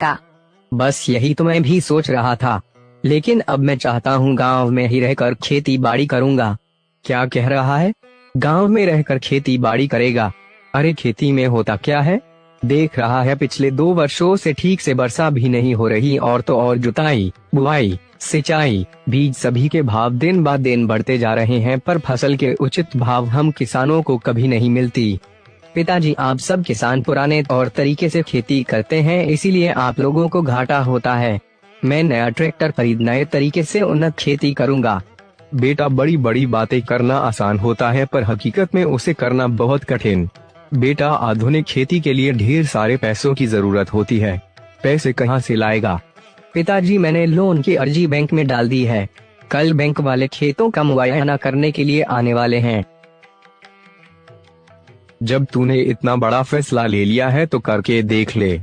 का। बस यही तो मैं भी सोच रहा था, लेकिन अब मैं चाहता हूँ गांव में ही रहकर खेती बाड़ी करूँगा। क्या कह रहा है? गांव में रहकर खेती बाड़ी करेगा? अरे खेती में होता क्या है? देख रहा है पिछले 2 वर्षों से ठीक से वर्षा भी नहीं हो रही, और तो और जुताई, बुआई, सिंचाई, बीज सभी के भाव दिन ब दिन बढ़ते जा रहे हैं, पर फसल के उचित भाव हम किसानों को कभी नहीं मिलती। पिताजी, आप सब किसान पुराने तौर तरीके से खेती करते हैं, इसीलिए आप लोगों को घाटा होता है। मैं नया ट्रैक्टर खरीद नए तरीके से उन्नत खेती करूंगा। बेटा, बड़ी बड़ी बातें करना आसान होता है पर हकीकत में उसे करना बहुत कठिन। बेटा, आधुनिक खेती के लिए ढेर सारे पैसों की जरूरत होती है। पैसे कहाँ से लाएगा? पिताजी, मैंने लोन की अर्जी बैंक में डाल दी है। कल बैंक वाले खेतों का मुआयना करने के लिए आने वाले हैं। जब तूने इतना बड़ा फैसला ले लिया है तो करके देख ले।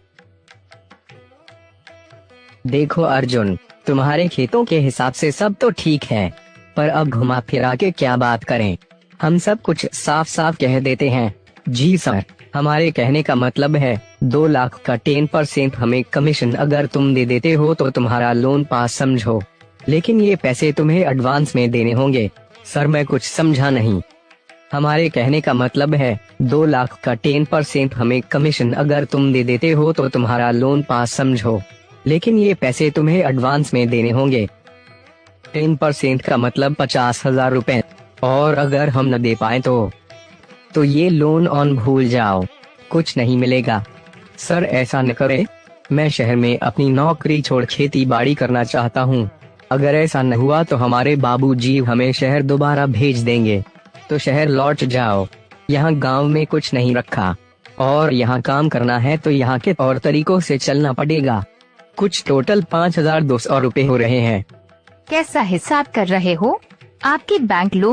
देखो अर्जुन, तुम्हारे खेतों के हिसाब से सब तो ठीक है, पर अब घुमा फिरा के क्या बात करें? हम सब कुछ साफ साफ कह देते हैं। जी सर, हमारे कहने का मतलब है 2 लाख का 10% हमें कमीशन अगर तुम दे देते हो तो तुम्हारा लोन पास समझो, लेकिन ये पैसे तुम्हें एडवांस में देने होंगे। सर, मैं कुछ समझा नहीं। हमारे कहने का मतलब है 2 लाख का 10% हमें कमीशन अगर तुम दे देते हो तो तुम्हारा लोन पास समझो, लेकिन ये पैसे तुम्हें एडवांस में देने होंगे। 10% का मतलब 50,000 रुपए, और अगर हम न दे पाए तो ये लोन ऑन भूल जाओ, कुछ नहीं मिलेगा। सर, ऐसा न करे, मैं शहर में अपनी नौकरी छोड़ खेती बाड़ी करना चाहता हूँ। अगर ऐसा न हुआ तो हमारे बाबूजी हमें शहर दोबारा भेज देंगे, तो शहर लौट जाओ। यहाँ गांव में कुछ नहीं रखा, और यहाँ काम करना है तो यहाँ के तौर तरीकों से चलना पड़ेगा। कुछ टोटल 5,200 रुपए हो रहे हैं। कैसा हिसाब कर रहे हो? आपके बैंक लोन